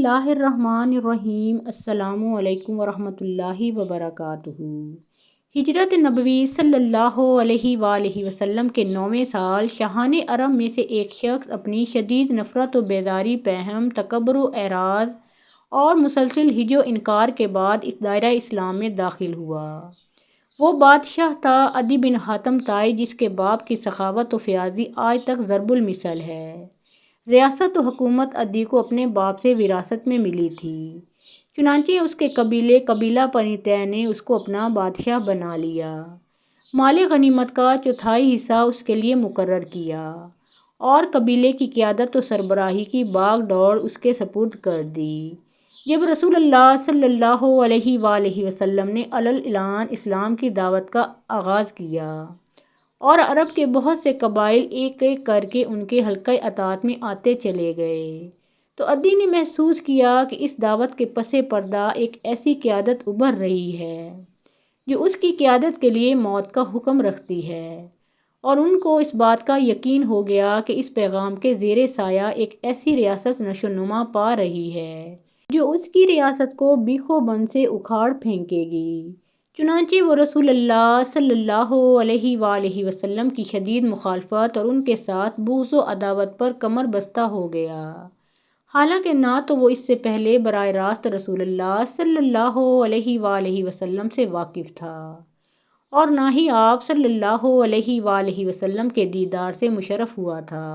اللہ الرحمن الرحیم۔ السلام علیکم ورحمۃ اللہ وبرکاتہ۔ ہجرت نبوی صلی اللہ علیہ وآلہ وسلم کے 9ویں سال شاہان عرب میں سے ایک شخص اپنی شدید نفرت و بیزاری، پہم، تکبر و اعراض اور مسلسل ہجو انکار کے بعد اس دائرہ اسلام میں داخل ہوا۔ وہ بادشاہ تھا عدی بن حاتم طائی، جس کے باپ کی سخاوت و فیاضی آج تک ضرب المثل ہے۔ ریاست و حکومت عدی کو اپنے باپ سے وراثت میں ملی تھی، چنانچہ اس کے قبیلہ بنی طے نے اس کو اپنا بادشاہ بنا لیا۔ مال غنیمت کا چوتھائی حصہ اس کے لیے مقرر کیا اور قبیلے کی قیادت و سربراہی کی باغ ڈور اس کے سپرد کر دی۔ جب رسول اللہ صلی اللہ علیہ وآلہ وسلم نے اعلان اسلام کی دعوت کا آغاز کیا اور عرب کے بہت سے قبائل ایک ایک کر کے ان کے حلقۂ اطاعت میں آتے چلے گئے، تو عدی نے محسوس کیا کہ اس دعوت کے پس پردہ ایک ایسی قیادت ابھر رہی ہے جو اس کی قیادت کے لیے موت کا حکم رکھتی ہے، اور ان کو اس بات کا یقین ہو گیا کہ اس پیغام کے زیر سایہ ایک ایسی ریاست نشو و نما پا رہی ہے جو اس کی ریاست کو بیخ و بن سے اکھاڑ پھینکے گی۔ چنانچہ وہ رسول اللہ صلی اللہ علیہ وآلہ وسلم کی شدید مخالفت اور ان کے ساتھ بغض و عداوت پر کمر بستہ ہو گیا، حالانکہ نہ تو وہ اس سے پہلے براہ راست رسول اللہ صلی اللہ علیہ وآلہ وسلم سے واقف تھا اور نہ ہی آپ صلی اللہ علیہ وآلہ وسلم کے دیدار سے مشرف ہوا تھا۔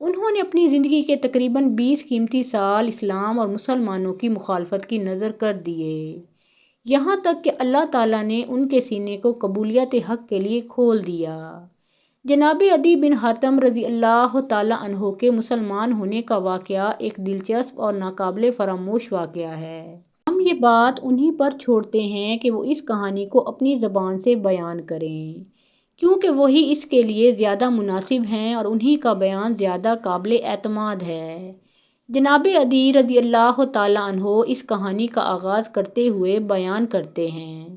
انہوں نے اپنی زندگی کے تقریباً 20 قیمتی سال اسلام اور مسلمانوں کی مخالفت کی نذر کر دیے، یہاں تک کہ اللہ تعالیٰ نے ان کے سینے کو قبولیت حق کے لیے کھول دیا۔ جناب عدی بن حاتم رضی اللہ تعالیٰ عنہ کے مسلمان ہونے کا واقعہ ایک دلچسپ اور ناقابل فراموش واقعہ ہے۔ ہم یہ بات انہی پر چھوڑتے ہیں کہ وہ اس کہانی کو اپنی زبان سے بیان کریں، کیونکہ وہی اس کے لیے زیادہ مناسب ہیں اور انہی کا بیان زیادہ قابل اعتماد ہے۔ جناب عدی رضی اللہ تعالیٰ عنہ اس کہانی کا آغاز کرتے ہوئے بیان کرتے ہیں،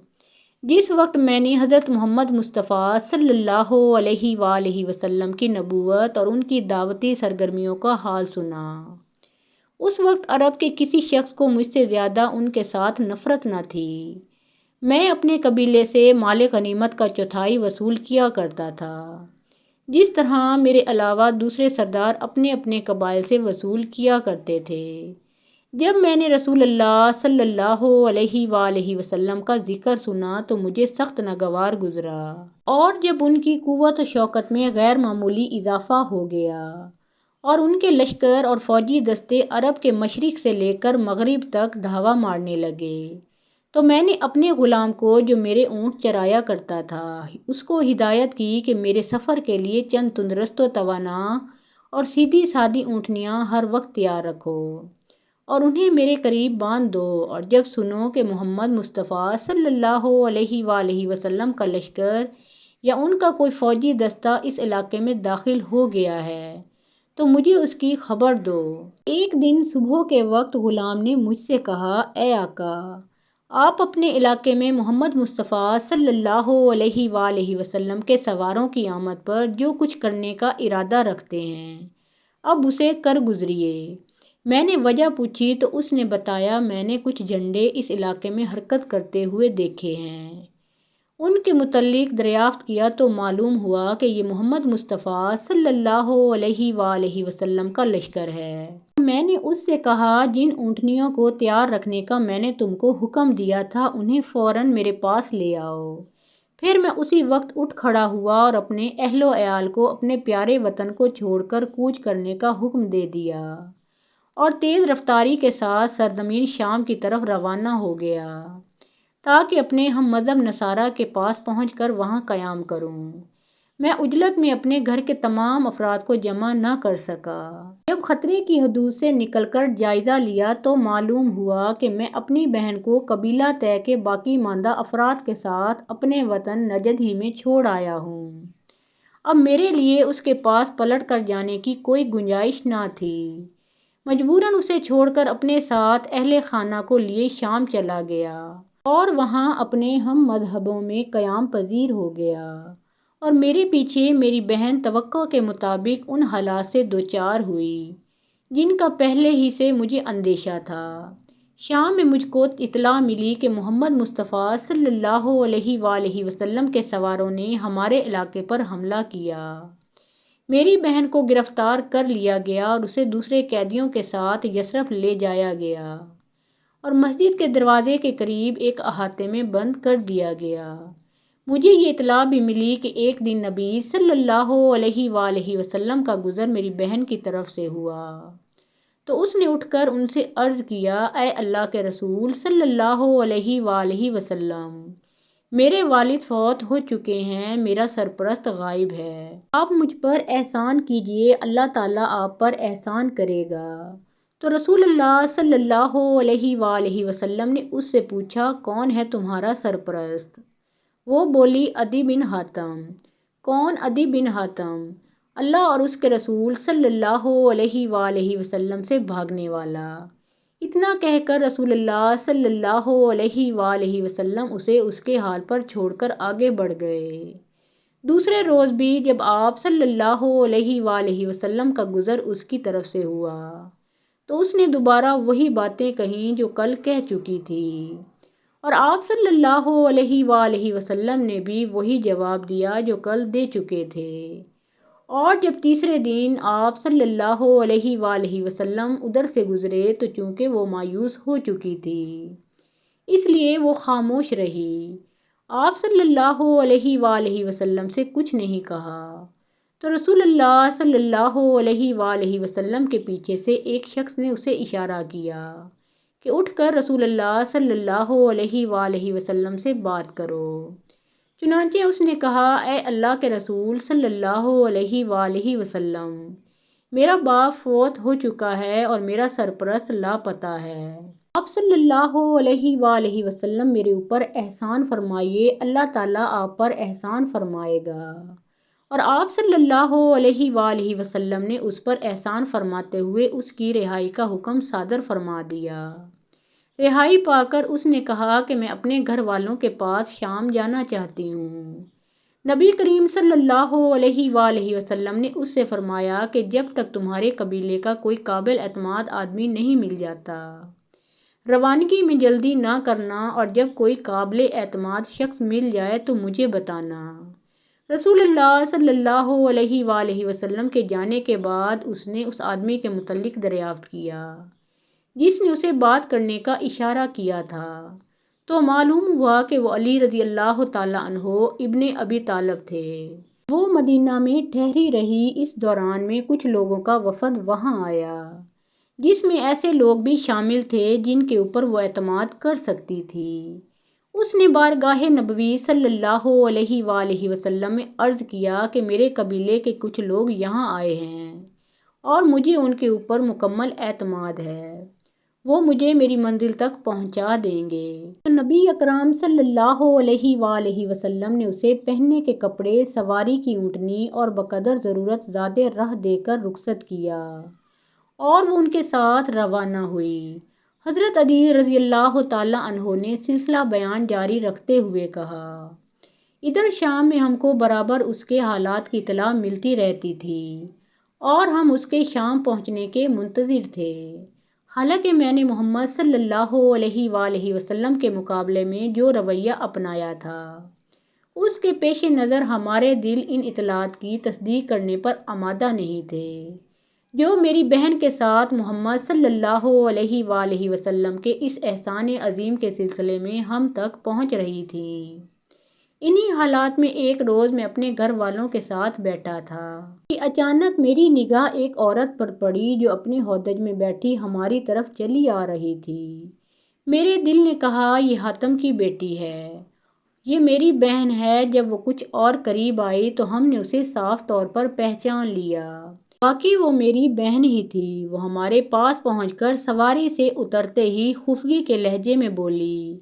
جس وقت میں نے حضرت محمد مصطفیٰ صلی اللہ علیہ وآلہ وسلم کی نبوت اور ان کی دعوتی سرگرمیوں کا حال سنا، اس وقت عرب کے کسی شخص کو مجھ سے زیادہ ان کے ساتھ نفرت نہ تھی۔ میں اپنے قبیلے سے مال غنیمت کا چوتھائی وصول کیا کرتا تھا، جس طرح میرے علاوہ دوسرے سردار اپنے اپنے قبائل سے وصول کیا کرتے تھے۔ جب میں نے رسول اللہ صلی اللہ علیہ وآلہ وسلم کا ذکر سنا تو مجھے سخت ناگوار گزرا، اور جب ان کی قوت و شوکت میں غیر معمولی اضافہ ہو گیا اور ان کے لشکر اور فوجی دستے عرب کے مشرق سے لے کر مغرب تک دھاوا مارنے لگے، تو میں نے اپنے غلام کو جو میرے اونٹ چرایا کرتا تھا اس کو ہدایت کی کہ میرے سفر کے لیے چند تندرست و توانا اور سیدھی سادی اونٹنیاں ہر وقت تیار رکھو اور انہیں میرے قریب باندھ دو، اور جب سنو کہ محمد مصطفیٰ صلی اللہ علیہ وآلہ وسلم کا لشکر یا ان کا کوئی فوجی دستہ اس علاقے میں داخل ہو گیا ہے تو مجھے اس کی خبر دو۔ ایک دن صبح کے وقت غلام نے مجھ سے کہا، اے آقا، آپ اپنے علاقے میں محمد مصطفیٰ صلی اللہ علیہ وآلہ وسلم کے سواروں کی آمد پر جو کچھ کرنے کا ارادہ رکھتے ہیں اب اسے کر گزریے۔ میں نے وجہ پوچھی تو اس نے بتایا، میں نے کچھ جھنڈے اس علاقے میں حرکت کرتے ہوئے دیکھے ہیں، ان کے متعلق دریافت کیا تو معلوم ہوا کہ یہ محمد مصطفیٰ صلی اللہ علیہ وآلہ وسلم کا لشکر ہے۔ میں نے اس سے کہا، جن اونٹنیوں کو تیار رکھنے کا میں نے تم کو حکم دیا تھا انہیں فوراً میرے پاس لے آؤ۔ پھر میں اسی وقت اٹھ کھڑا ہوا اور اپنے اہل و عیال کو اپنے پیارے وطن کو چھوڑ کر کوچ کرنے کا حکم دے دیا اور تیز رفتاری کے ساتھ سرزمین شام کی طرف روانہ ہو گیا تاکہ اپنے ہم مذہب نصارہ کے پاس پہنچ کر وہاں قیام کروں۔ میں عجلت میں اپنے گھر کے تمام افراد کو جمع نہ کر سکا۔ جب خطرے کی حدود سے نکل کر جائزہ لیا تو معلوم ہوا کہ میں اپنی بہن کو قبیلہ طے کے باقی ماندہ افراد کے ساتھ اپنے وطن نجد ہی میں چھوڑ آیا ہوں۔ اب میرے لیے اس کے پاس پلٹ کر جانے کی کوئی گنجائش نہ تھی۔ مجبوراً اسے چھوڑ کر اپنے ساتھ اہل خانہ کو لیے شام چلا گیا اور وہاں اپنے ہم مذہبوں میں قیام پذیر ہو گیا، اور میرے پیچھے میری بہن توقع کے مطابق ان حالات سے دوچار ہوئی جن کا پہلے ہی سے مجھے اندیشہ تھا۔ شام میں مجھ کو اطلاع ملی کہ محمد مصطفیٰ صلی اللہ علیہ وآلہ وسلم کے سواروں نے ہمارے علاقے پر حملہ کیا۔ میری بہن کو گرفتار کر لیا گیا اور اسے دوسرے قیدیوں کے ساتھ یثرب لے جایا گیا اور مسجد کے دروازے کے قریب ایک احاطے میں بند کر دیا گیا۔ مجھے یہ اطلاع بھی ملی کہ ایک دن نبی صلی اللہ علیہ وآلہ وسلم کا گزر میری بہن کی طرف سے ہوا، تو اس نے اٹھ کر ان سے عرض کیا، اے اللہ کے رسول صلی اللہ علیہ وآلہ وسلم، میرے والد فوت ہو چکے ہیں، میرا سرپرست غائب ہے، آپ مجھ پر احسان کیجئے، اللہ تعالیٰ آپ پر احسان کرے گا۔ تو رسول اللہ صلی اللہ علیہ وآلہ وسلم نے اس سے پوچھا، کون ہے تمہارا سرپرست؟ وہ بولی، عدی بن حاتم۔ کون عدی بن حاتم؟ اللہ اور اس کے رسول صلی اللہ علیہ وآلہ وسلم سے بھاگنے والا۔ اتنا کہہ کر رسول اللہ صلی اللہ علیہ وآلہ وسلم اسے اس کے حال پر چھوڑ کر آگے بڑھ گئے۔ دوسرے روز بھی جب آپ صلی اللہ علیہ وآلہ وسلم کا گزر اس کی طرف سے ہوا تو اس نے دوبارہ وہی باتیں کہیں جو کل کہہ چکی تھی، اور آپ صلی اللہ علیہ وآلہ وسلم نے بھی وہی جواب دیا جو کل دے چکے تھے۔ اور جب تیسرے دن آپ صلی اللہ علیہ وآلہ وسلم ادھر سے گزرے تو چونکہ وہ مایوس ہو چکی تھی اس لیے وہ خاموش رہی۔ آپ صلی اللہ علیہ وآلہ وسلم سے کچھ نہیں کہا، تو رسول اللہ صلی اللہ علیہ وآلہ وسلم کے پیچھے سے ایک شخص نے اسے اشارہ کیا کہ اٹھ کر رسول اللہ صلی اللہ علیہ وآلہ وسلم سے بات کرو۔ چنانچہ اس نے کہا، اے اللہ کے رسول صلی اللہ علیہ وآلہ وسلم، میرا باپ فوت ہو چکا ہے اور میرا سرپرست لاپتہ ہے۔ آپ صلی اللہ علیہ وآلہ وسلم میرے اوپر احسان فرمائیے، اللہ تعالیٰ آپ پر احسان فرمائے گا۔ اور آپ صلی اللہ علیہ وآلہ وسلم نے اس پر احسان فرماتے ہوئے اس کی رہائی کا حکم صادر فرما دیا۔ رہائی پا کر اس نے کہا کہ میں اپنے گھر والوں کے پاس شام جانا چاہتی ہوں۔ نبی کریم صلی اللہ علیہ وآلہ وسلم نے اس سے فرمایا کہ جب تک تمہارے قبیلے کا کوئی قابل اعتماد آدمی نہیں مل جاتا، روانگی میں جلدی نہ کرنا، اور جب کوئی قابل اعتماد شخص مل جائے تو مجھے بتانا۔ رسول اللہ صلی اللہ علیہ وآلہ وسلم کے جانے کے بعد اس نے اس آدمی کے متعلق دریافت کیا جس نے اسے بات کرنے کا اشارہ کیا تھا، تو معلوم ہوا کہ وہ علی رضی اللہ تعالیٰ عنہ ابن ابی طالب تھے۔ وہ مدینہ میں ٹھہری رہی۔ اس دوران میں کچھ لوگوں کا وفد وہاں آیا جس میں ایسے لوگ بھی شامل تھے جن کے اوپر وہ اعتماد کر سکتی تھی۔ اس نے بارگاہ نبوی صلی اللہ علیہ وآلہ وسلم میں عرض کیا کہ میرے قبیلے کے کچھ لوگ یہاں آئے ہیں اور مجھے ان کے اوپر مکمل اعتماد ہے، وہ مجھے میری منزل تک پہنچا دیں گے۔ تو نبی اکرم صلی اللہ علیہ وآلہ وسلم نے اسے پہننے کے کپڑے، سواری کی اونٹنی اور بقدر ضرورت زادِ راہ دے کر رخصت کیا اور وہ ان کے ساتھ روانہ ہوئی۔ حضرت علی رضی اللہ تعالیٰ عنہ نے سلسلہ بیان جاری رکھتے ہوئے کہا، ادھر شام میں ہم کو برابر اس کے حالات کی اطلاع ملتی رہتی تھی اور ہم اس کے شام پہنچنے کے منتظر تھے، حالانکہ میں نے محمد صلی اللہ علیہ وآلہ وسلم کے مقابلے میں جو رویہ اپنایا تھا اس کے پیش نظر ہمارے دل ان اطلاعات کی تصدیق کرنے پر آمادہ نہیں تھے جو میری بہن کے ساتھ محمد صلی اللہ علیہ وآلہ وسلم کے اس احسان عظیم کے سلسلے میں ہم تک پہنچ رہی تھیں۔ انہی حالات میں ایک روز میں اپنے گھر والوں کے ساتھ بیٹھا تھا کہ اچانک میری نگاہ ایک عورت پر پڑی جو اپنے ہودج میں بیٹھی ہماری طرف چلی آ رہی تھی۔ میرے دل نے کہا، یہ حاتم کی بیٹی ہے، یہ میری بہن ہے۔ جب وہ کچھ اور قریب آئی تو ہم نے اسے صاف طور پر پہچان لیا، باقی وہ میری بہن ہی تھی۔ وہ ہمارے پاس پہنچ کر سواری سے اترتے ہی خفگی کے لہجے میں بولی،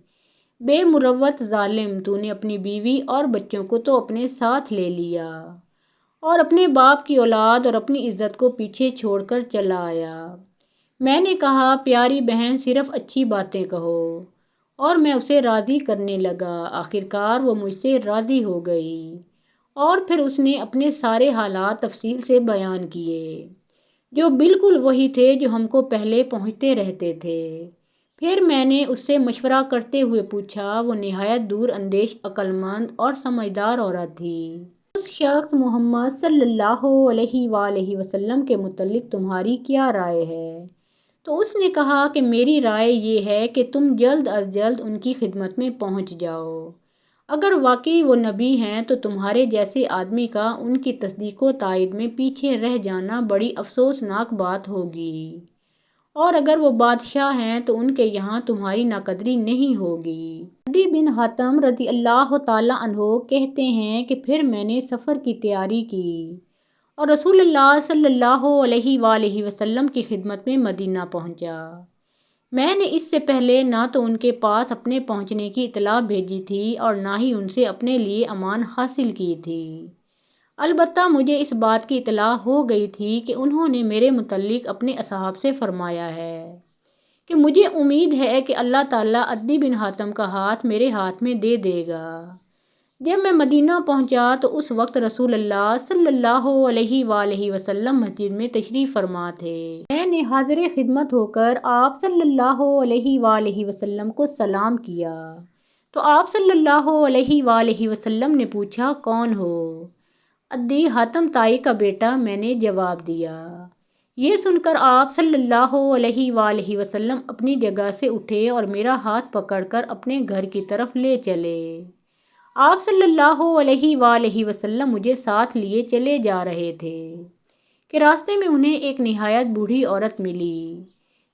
بے مروت ظالم، تو نے اپنی بیوی اور بچوں کو تو اپنے ساتھ لے لیا اور اپنے باپ کی اولاد اور اپنی عزت کو پیچھے چھوڑ کر چلا آیا۔ میں نے کہا، پیاری بہن، صرف اچھی باتیں کہو، اور میں اسے راضی کرنے لگا۔ آخرکار وہ مجھ سے راضی ہو گئی اور پھر اس نے اپنے سارے حالات تفصیل سے بیان کیے۔ جو بالکل وہی تھے جو ہم کو پہلے پہنچتے رہتے تھے۔ پھر میں نے اس سے مشورہ کرتے ہوئے پوچھا، وہ نہایت دور اندیش، عقل مند اور سمجھدار عورت تھی۔ اس شخص محمد صلی اللہ علیہ وآلہ وسلم کے متعلق تمہاری کیا رائے ہے؟ تو اس نے کہا کہ میری رائے یہ ہے کہ تم جلد از جلد ان کی خدمت میں پہنچ جاؤ۔ اگر واقعی وہ نبی ہیں تو تمہارے جیسے آدمی کا ان کی تصدیق و تائید میں پیچھے رہ جانا بڑی افسوسناک بات ہوگی، اور اگر وہ بادشاہ ہیں تو ان کے یہاں تمہاری ناقدری نہیں ہوگی۔ عدی بن حاتم رضی اللہ تعالیٰ عنہ کہتے ہیں کہ پھر میں نے سفر کی تیاری کی اور رسول اللہ صلی اللہ علیہ وآلہ وسلم کی خدمت میں مدینہ پہنچا۔ میں نے اس سے پہلے نہ تو ان کے پاس اپنے پہنچنے کی اطلاع بھیجی تھی اور نہ ہی ان سے اپنے لیے امان حاصل کی تھی۔ البتہ مجھے اس بات کی اطلاع ہو گئی تھی کہ انہوں نے میرے متعلق اپنے اصحاب سے فرمایا ہے کہ مجھے امید ہے کہ اللہ تعالیٰ عدی بن حاتم کا ہاتھ میرے ہاتھ میں دے دے گا۔ جب میں مدینہ پہنچا تو اس وقت رسول اللہ صلی اللہ علیہ وآلہ وسلم مسجد میں تشریف فرما تھے۔ میں نے حاضر خدمت ہو کر آپ صلی اللہ علیہ وآلہ وسلم کو سلام کیا تو آپ صلی اللہ علیہ وآلہ وسلم نے پوچھا، کون ہو؟ عدی حاتم تائی کا بیٹا، میں نے جواب دیا۔ یہ سن کر آپ صلی اللہ علیہ وآلہ وسلم اپنی جگہ سے اٹھے اور میرا ہاتھ پکڑ کر اپنے گھر کی طرف لے چلے۔ آپ صلی اللہ علیہ وآلہ وسلم مجھے ساتھ لیے چلے جا رہے تھے کہ راستے میں انہیں ایک نہایت بوڑھی عورت ملی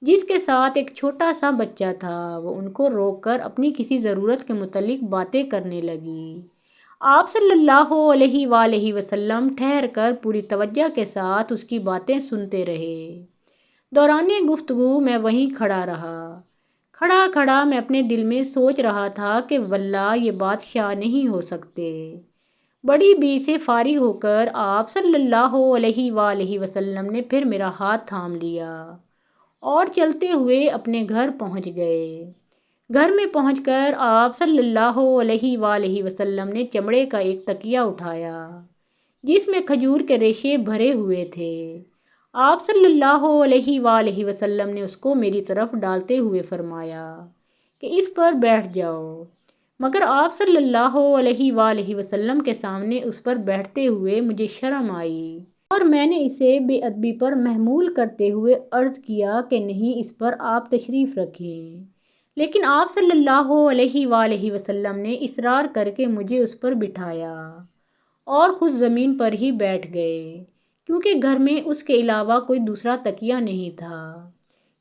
جس کے ساتھ ایک چھوٹا سا بچہ تھا۔ وہ ان کو روک کر اپنی کسی ضرورت کے متعلق باتیں کرنے لگی۔ آپ صلی اللہ علیہ وآلہ وسلم ٹھہر کر پوری توجہ کے ساتھ اس کی باتیں سنتے رہے۔ دوران گفتگو میں وہیں کھڑا رہا۔ کھڑا کھڑا میں اپنے دل میں سوچ رہا تھا کہ واللہ یہ بادشاہ نہیں ہو سکتے۔ بڑی بی سے فارغ ہو کر آپ صلی اللہ علیہ وآلہ وسلم نے پھر میرا ہاتھ تھام لیا اور چلتے ہوئے اپنے گھر پہنچ گئے۔ گھر میں پہنچ کر آپ صلی اللہ علیہ وآلہ وسلم نے چمڑے کا ایک تکیہ اٹھایا جس میں کھجور کے ریشے بھرے ہوئے تھے۔ آپ صلی اللہ علیہ وآلہ وسلم نے اس کو میری طرف ڈالتے ہوئے فرمایا کہ اس پر بیٹھ جاؤ، مگر آپ صلی اللہ علیہ وآلہ وسلم کے سامنے اس پر بیٹھتے ہوئے مجھے شرم آئی اور میں نے اسے بے ادبی پر محمول کرتے ہوئے عرض کیا کہ نہیں، اس پر آپ تشریف رکھیں۔ لیکن آپ صلی اللہ علیہ وآلہ وسلم نے اصرار کر کے مجھے اس پر بٹھایا اور خود زمین پر ہی بیٹھ گئے، کیونکہ گھر میں اس کے علاوہ کوئی دوسرا تکیہ نہیں تھا۔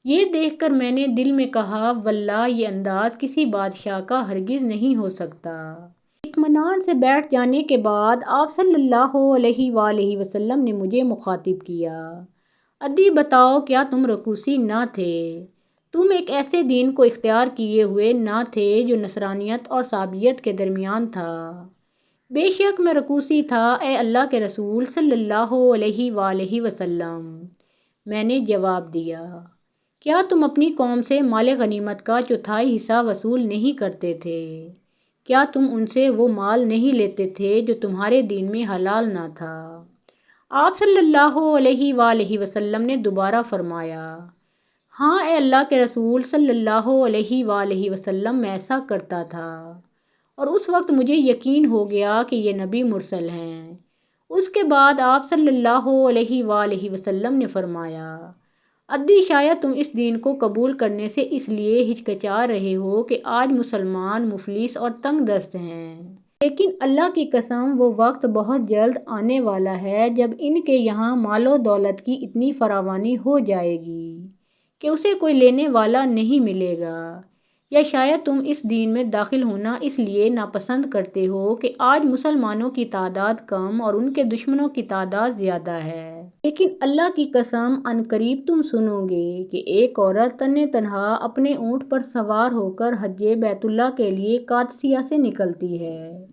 یہ دیکھ کر میں نے دل میں کہا، واللہ یہ انداز کسی بادشاہ کا ہرگز نہیں ہو سکتا۔ اطمینان سے بیٹھ جانے کے بعد آپ صلی اللہ علیہ وآلہ وسلم نے مجھے مخاطب کیا، عدی بتاؤ، کیا تم رکوسی نہ تھے؟ تم ایک ایسے دین کو اختیار کیے ہوئے نہ تھے جو نصرانیت اور صابئیت کے درمیان تھا؟ بے شک میں رکوسی تھا، اے اللہ کے رسول صلی اللہ علیہ وآلہ وسلم، میں نے جواب دیا۔ کیا تم اپنی قوم سے مال غنیمت کا چوتھائی حصہ وصول نہیں کرتے تھے؟ کیا تم ان سے وہ مال نہیں لیتے تھے جو تمہارے دین میں حلال نہ تھا؟ آپ صلی اللہ علیہ وآلہ وسلم نے دوبارہ فرمایا، ہاں اے اللہ کے رسول صلی اللہ علیہ وآلہ وسلم، میں ایسا کرتا تھا، اور اس وقت مجھے یقین ہو گیا کہ یہ نبی مرسل ہیں۔ اس کے بعد آپ صلی اللہ علیہ وآلہ وسلم نے فرمایا، عدی، شاید تم اس دین کو قبول کرنے سے اس لیے ہچکچا رہے ہو کہ آج مسلمان مفلس اور تنگ دست ہیں، لیکن اللہ کی قسم وہ وقت بہت جلد آنے والا ہے جب ان کے یہاں مال و دولت کی اتنی فراوانی ہو جائے گی کہ اسے کوئی لینے والا نہیں ملے گا۔ یا شاید تم اس دین میں داخل ہونا اس لیے ناپسند کرتے ہو کہ آج مسلمانوں کی تعداد کم اور ان کے دشمنوں کی تعداد زیادہ ہے، لیکن اللہ کی قسم عنقریب تم سنو گے کہ ایک عورت تن تنہا اپنے اونٹ پر سوار ہو کر حج بیت اللہ کے لیے قادسیہ سے نکلتی ہے،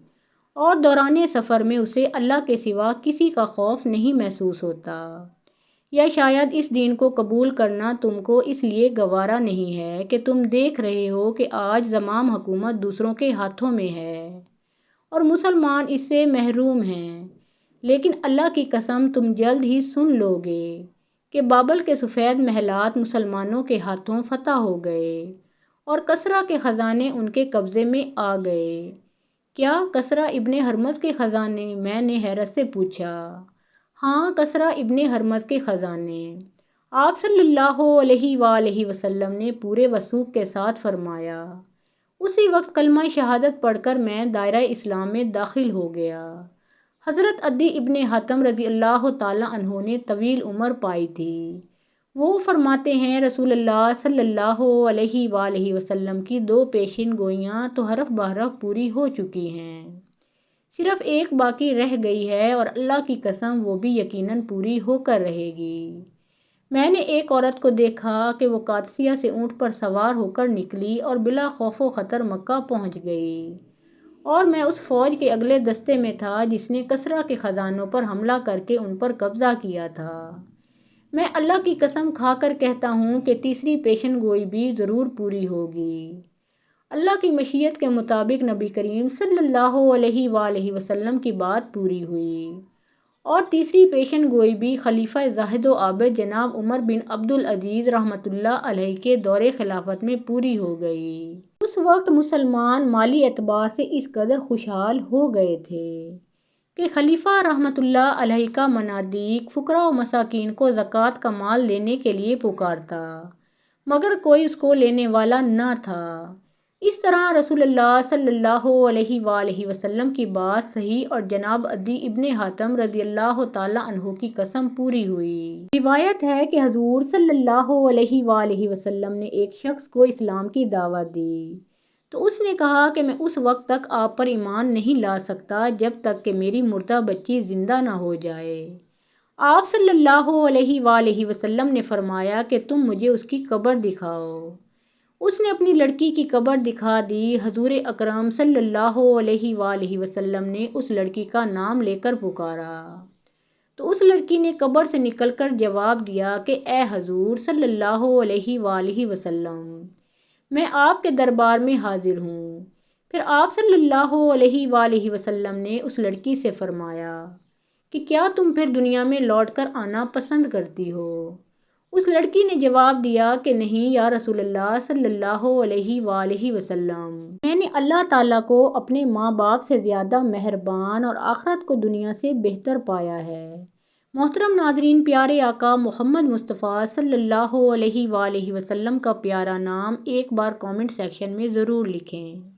اور دوران سفر میں اسے اللہ کے سوا کسی کا خوف نہیں محسوس ہوتا۔ یا شاید اس دین کو قبول کرنا تم کو اس لیے گوارا نہیں ہے کہ تم دیکھ رہے ہو کہ آج زمام حکومت دوسروں کے ہاتھوں میں ہے اور مسلمان اس سے محروم ہیں، لیکن اللہ کی قسم تم جلد ہی سن لو گے کہ بابل کے سفید محلات مسلمانوں کے ہاتھوں فتح ہو گئے اور کسریٰ کے خزانے ان کے قبضے میں آ گئے۔ کیا کسریٰ ابن ہرمز کے خزانے؟ میں نے حیرت سے پوچھا۔ ہاں، کسریٰ ابن ہرمز کے خزانے۔ آپ صلی اللہ علیہ وآلہ وسلم نے پورے وثوق کے ساتھ فرمایا۔ اسی وقت کلمہ شہادت پڑھ کر میں دائرہ اسلام میں داخل ہو گیا۔ حضرت عدی ابن حاتم رضی اللہ تعالیٰ عنہ نے طویل عمر پائی تھی۔ وہ فرماتے ہیں رسول اللہ صلی اللہ علیہ وآلہ وسلم کی 2 پیشین گوئیاں تو حرف بحرف پوری ہو چکی ہیں، صرف ایک باقی رہ گئی ہے اور اللہ کی قسم وہ بھی یقیناً پوری ہو کر رہے گی۔ میں نے ایک عورت کو دیکھا کہ وہ قادسیہ سے اونٹ پر سوار ہو کر نکلی اور بلا خوف و خطر مکہ پہنچ گئی، اور میں اس فوج کے اگلے دستے میں تھا جس نے کسریٰ کے خزانوں پر حملہ کر کے ان پر قبضہ کیا تھا۔ میں اللہ کی قسم کھا کر کہتا ہوں کہ تیسری پیشن گوئی بھی ضرور پوری ہوگی۔ اللہ کی مشیت کے مطابق نبی کریم صلی اللہ علیہ وآلہ وسلم کی بات پوری ہوئی، اور تیسری پیشن گوئی بھی خلیفہ زاہد و عابد جناب عمر بن عبد العزیز رحمۃ اللہ علیہ کے دور خلافت میں پوری ہو گئی۔ اس وقت مسلمان مالی اعتبار سے اس قدر خوشحال ہو گئے تھے کہ خلیفہ رحمۃ اللہ علیہ کا منادیق فقراء و مساکین کو زکوٰۃ کا مال دینے کے لیے پکارتا، مگر کوئی اس کو لینے والا نہ تھا۔ اس طرح رسول اللہ صلی اللہ علیہ وآلہ وسلم کی بات صحیح اور جناب عدی ابن حاتم رضی اللہ تعالیٰ عنہ کی قسم پوری ہوئی۔ روایت ہے کہ حضور صلی اللہ علیہ وآلہ وسلم نے ایک شخص کو اسلام کی دعوت دی تو اس نے کہا کہ میں اس وقت تک آپ پر ایمان نہیں لا سکتا جب تک کہ میری مردہ بچی زندہ نہ ہو جائے۔ آپ صلی اللہ علیہ وآلہ وسلم نے فرمایا کہ تم مجھے اس کی قبر دکھاؤ۔ اس نے اپنی لڑکی کی قبر دکھا دی۔ حضور اکرم صلی اللہ علیہ وآلہ وسلم نے اس لڑکی کا نام لے کر پکارا تو اس لڑکی نے قبر سے نکل کر جواب دیا کہ اے حضور صلی اللہ علیہ وآلہ وسلم، میں آپ کے دربار میں حاضر ہوں۔ پھر آپ صلی اللہ علیہ وآلہ وسلم نے اس لڑکی سے فرمایا کہ کیا تم پھر دنیا میں لوٹ کر آنا پسند کرتی ہو؟ اس لڑکی نے جواب دیا کہ نہیں یا رسول اللہ صلی اللہ علیہ وآلہ وسلم، میں نے اللہ تعالیٰ کو اپنے ماں باپ سے زیادہ مہربان اور آخرت کو دنیا سے بہتر پایا ہے۔ محترم ناظرین، پیارے آقا محمد مصطفیٰ صلی اللہ علیہ وآلہ وسلم کا پیارا نام ایک بار کامنٹ سیکشن میں ضرور لکھیں۔